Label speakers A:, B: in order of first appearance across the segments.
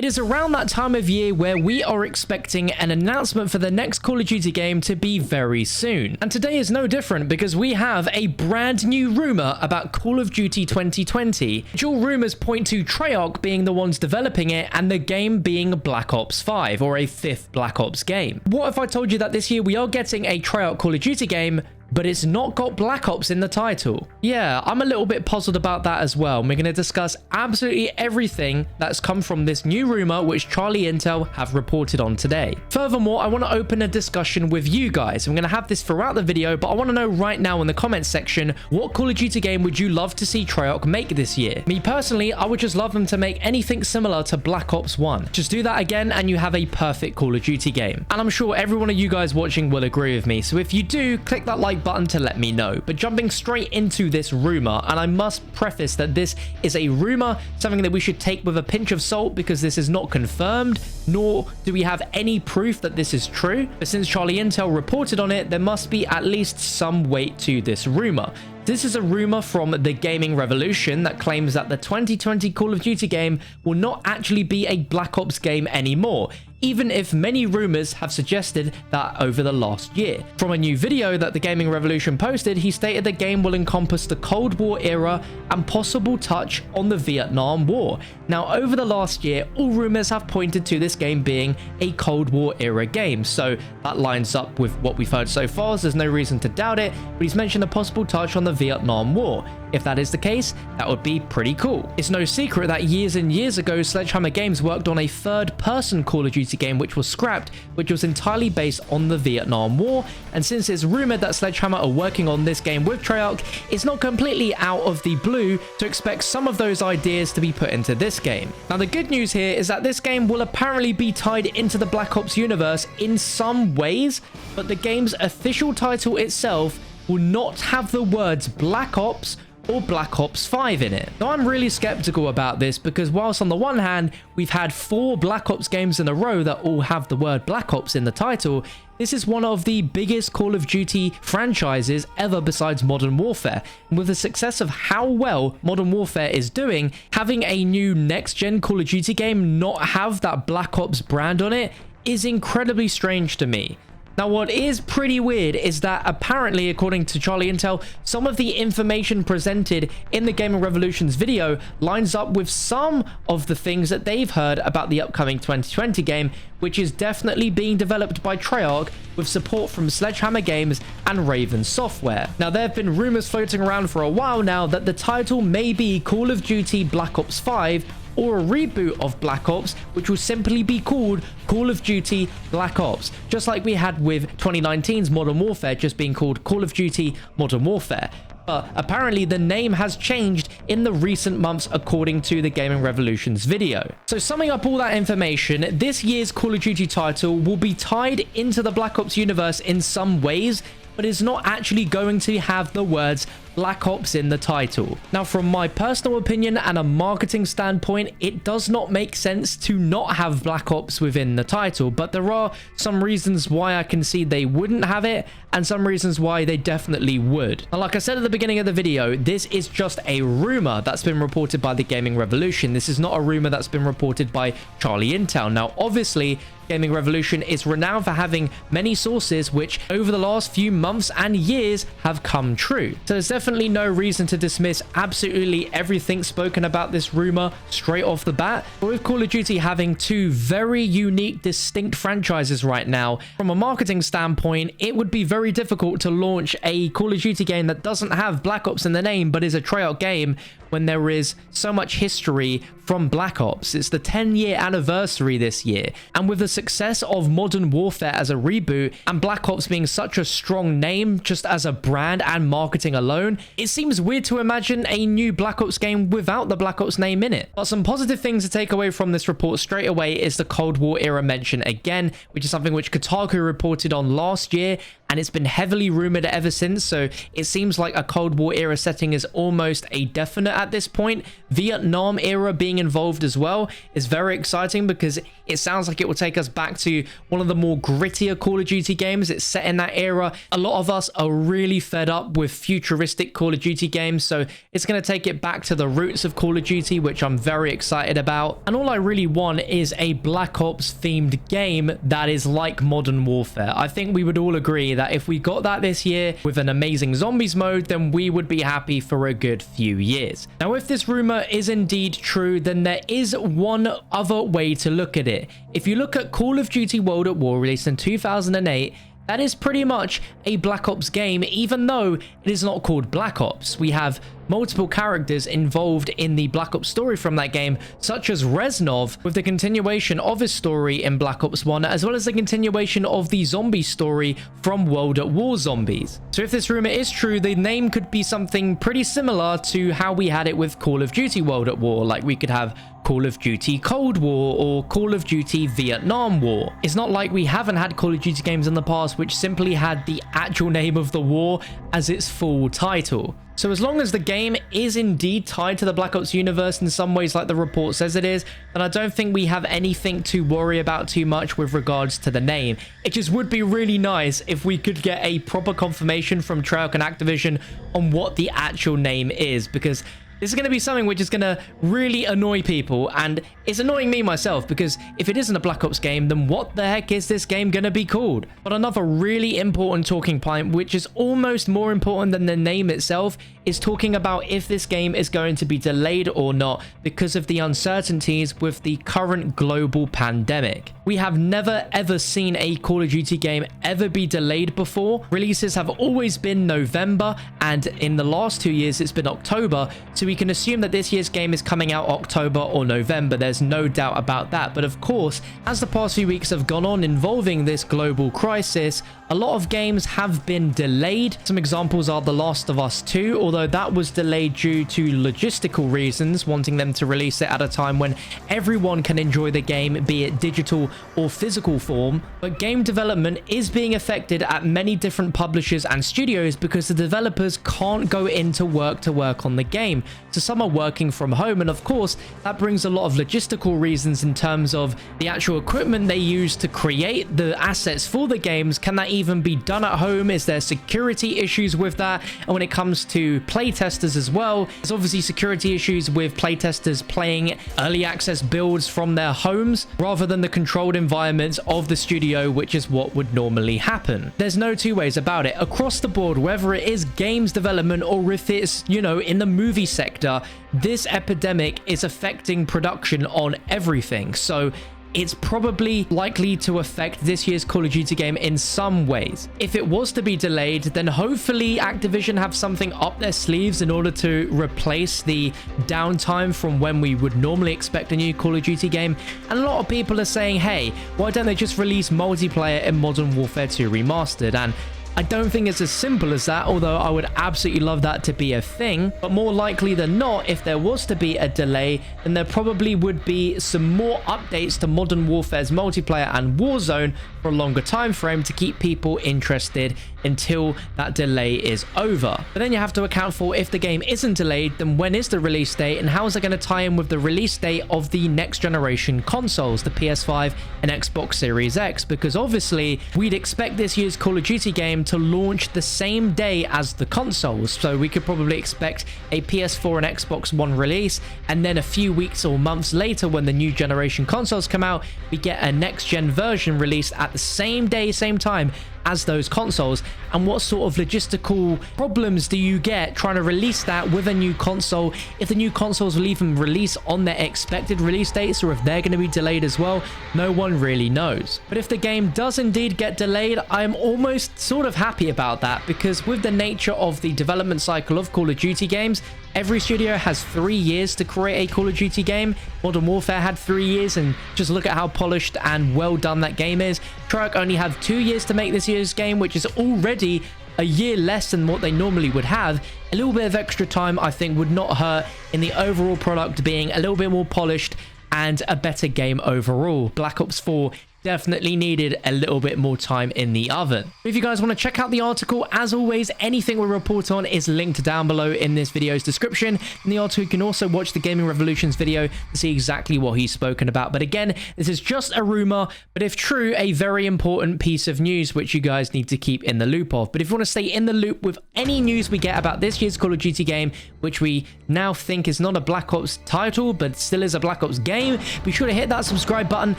A: It is around that time of year where we are expecting an announcement for the next Call of Duty game to be very soon. And today is no different because we have a brand new rumor about Call of Duty 2020. Dual rumors point to Treyarch being the ones developing it and the game being Black Ops 5 or a 5th Black Ops game. What if I told you that this year we are getting a Treyarch Call of Duty game, but it's not got Black Ops in the title? Yeah, I'm a little bit puzzled about that as well. We're going to discuss absolutely everything that's come from this new rumor which Charlie Intel have reported on today. Furthermore, I want to open a discussion with you guys. I'm going to have this throughout the video, but I want to know right now in the comments section, what Call of Duty game would you love to see Treyarch make this year? Me personally, I would just love them to make anything similar to Black Ops 1. Just do that again and you have a perfect Call of Duty game. And I'm sure every one of you guys watching will agree with me. So if you do, click that like button to let me know. But jumping straight into this rumor, and I must preface that this is a rumor, something that we should take with a pinch of salt because this is not confirmed, nor do we have any proof that this is true. But since Charlie Intel reported on it, there must be at least some weight to this rumor. This is a rumor from TheGamingRevolution that claims that the 2020 Call of Duty game will not actually be a Black Ops game anymore, even if many rumors have suggested that over the last year. From a new video that TheGamingRevolution posted, he stated the game will encompass the Cold War era and possible touch on the Vietnam War. Now, over the last year, all rumors have pointed to this game being a Cold War era game, so that lines up with what we've heard so far, so there's no reason to doubt it, but he's mentioned a possible touch on the Vietnam War. If that is the case, that would be pretty cool. It's no secret that years and years ago, Sledgehammer Games worked on a third-person Call of Duty game which was scrapped, which was entirely based on the Vietnam War, and since it's rumored that Sledgehammer are working on this game with Treyarch, it's not completely out of the blue to expect some of those ideas to be put into this game. Now, the good news here is that this game will apparently be tied into the Black Ops universe in some ways, but the game's official title itself will not have the words Black Ops or Black Ops 5 in it. Now, I'm really skeptical about this because whilst on the one hand, we've had 4 Black Ops games in a row that all have the word Black Ops in the title, this is one of the biggest Call of Duty franchises ever besides Modern Warfare. And with the success of how well Modern Warfare is doing, having a new next-gen Call of Duty game not have that Black Ops brand on it is incredibly strange to me. Now, what is pretty weird is that apparently, according to Charlie Intel, some of the information presented in the TheGamingRevolution's video lines up with some of the things that they've heard about the upcoming 2020 game, which is definitely being developed by Treyarch with support from Sledgehammer Games and Raven Software. Now, there have been rumors floating around for a while now that the title may be Call of Duty Black Ops 5 or a reboot of Black Ops, which will simply be called Call of Duty Black Ops, just like we had with 2019's Modern Warfare just being called Call of Duty Modern Warfare. But apparently the name has changed in the recent months according to TheGamingRevolution's video. So summing up all that information, this year's Call of Duty title will be tied into the Black Ops universe in some ways, but is not actually going to have the words Black Ops in the title. Now, from my personal opinion and a marketing standpoint, it does not make sense to not have Black Ops within the title, but there are some reasons why I can see they wouldn't have it and some reasons why they definitely would. Now, like I said at the beginning of the video, this is just a rumor that's been reported by TheGamingRevolution. This is not a rumor that's been reported by Charlie Intel. Now, obviously, TheGamingRevolution is renowned for having many sources which over the last few months and years have come true. So there's definitely no reason to dismiss absolutely everything spoken about this rumor straight off the bat. But with Call of Duty having 2 very unique, distinct franchises right now, from a marketing standpoint, it would be very difficult to launch a Call of Duty game that doesn't have Black Ops in the name but is a Treyarch game when there is so much history from Black Ops. It's the 10-year anniversary this year, and with the success of Modern Warfare as a reboot and Black Ops being such a strong name just as a brand and marketing alone, it seems weird to imagine a new Black Ops game without the Black Ops name in it. But some positive things to take away from this report straight away is the Cold War era mention again, which is something which Kotaku reported on last year, and it's been heavily rumored ever since, so it seems like a Cold War era setting is almost a definite at this point. Vietnam era being involved as well is very exciting because it sounds like it will take us back to one of the more grittier Call of Duty games. It's set in that era. A lot of us are really fed up with futuristic Call of Duty games, so it's going to take it back to the roots of Call of Duty, which I'm very excited about. And all I really want is a Black Ops themed game that is like Modern Warfare. I think we would all agree that if we got that this year with an amazing zombies mode, then we would be happy for a good few years. Now, if this rumor is indeed true, then there is one other way to look at it. If you look at Call of Duty World at War, released in 2008, that is pretty much a Black Ops game, even though it is not called Black Ops. We have multiple characters involved in the Black Ops story from that game, such as Reznov, with the continuation of his story in Black Ops 1, as well as the continuation of the zombie story from World at War Zombies. So if this rumor is true, the name could be something pretty similar to how we had it with Call of Duty World at War. Like, we could have Call of Duty Cold War or Call of Duty Vietnam War. It's not like we haven't had Call of Duty games in the past which simply had the actual name of the war as its full title. So as long as the game is indeed tied to the Black Ops universe in some ways like the report says it is, then I don't think we have anything to worry about too much with regards to the name. It just would be really nice if we could get a proper confirmation from Treyarch and Activision on what the actual name is, because this is going to be something which is going to really annoy people, and it's annoying me myself, because if it isn't a Black Ops game, then what the heck is this game going to be called? But another really important talking point, which is almost more important than the name itself, is talking about if this game is going to be delayed or not because of the uncertainties with the current global pandemic. We have never ever seen a Call of Duty game ever be delayed before. Releases have always been November, and in the last 2 years it's been October, so we can assume that this year's game is coming out October or November. There's no doubt about that. But of course, as the past few weeks have gone on involving this global crisis, a lot of games have been delayed. Some examples are The Last of Us 2, although that was delayed due to logistical reasons, wanting them to release it at a time when everyone can enjoy the game, be it digital or physical form. But game development is being affected at many different publishers and studios because the developers can't go into work to work on the game. So some are working from home, and of course that brings a lot of logistical reasons in terms of the actual equipment they use to create the assets for the games. Can that even be done at home? Is there security issues with that? And when it comes to playtesters as well, there's obviously security issues with playtesters playing early access builds from their homes rather than the controlled environments of the studio, which is what would normally happen. There's no two ways about it. Across the board, whether it is games development or if it's, you know, in the movie sector, this epidemic is affecting production on everything. So it's probably likely to affect this year's Call of Duty game in some ways. If it was to be delayed, then hopefully Activision have something up their sleeves in order to replace the downtime from when we would normally expect a new Call of Duty game. And a lot of people are saying, hey, why don't they just release multiplayer in Modern Warfare 2 Remastered? And I don't think it's as simple as that, although I would absolutely love that to be a thing. But more likely than not, if there was to be a delay, then there probably would be some more updates to Modern Warfare's multiplayer and Warzone for a longer time frame to keep people interested until that delay is over. But then you have to account for, if the game isn't delayed, then when is the release date, and how is it going to tie in with the release date of the next generation consoles, the PS5 and Xbox Series X? Because obviously we'd expect this year's Call of Duty game to launch the same day as the consoles, so we could probably expect a PS4 and Xbox One release, and then a few weeks or months later, when the new generation consoles come out, we get a next gen version released at the same day, same time as those consoles. And what sort of logistical problems do you get trying to release that with a new console, if the new consoles will even release on their expected release dates, or if they're going to be delayed as well? No one really knows. But if the game does indeed get delayed, I'm almost sort of happy about that, because with the nature of the development cycle of Call of Duty games, every studio has 3 years to create a Call of Duty game. Modern Warfare had 3 years, and just look at how polished and well done that game is. Treyarch only have 2 years to make this year's game, which is already a year less than what they normally would have. A little bit of extra time, I think, would not hurt in the overall product being a little bit more polished and a better game overall. Black Ops 4 definitely needed a little bit more time in the oven. If you guys want to check out the article, as always, anything we report on is linked down below in this video's description. In the article, you can also watch the Gaming Revolution's video to see exactly what he's spoken about. But again, this is just a rumor, but if true, a very important piece of news which you guys need to keep in the loop of. But if you want to stay in the loop with any news we get about this year's Call of Duty game, which we now think is not a Black Ops title, but still is a Black Ops game, be sure to hit that subscribe button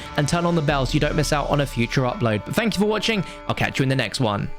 A: and turn on the bell so you don't miss out on a future upload. But thank you for watching. I'll catch you in the next one.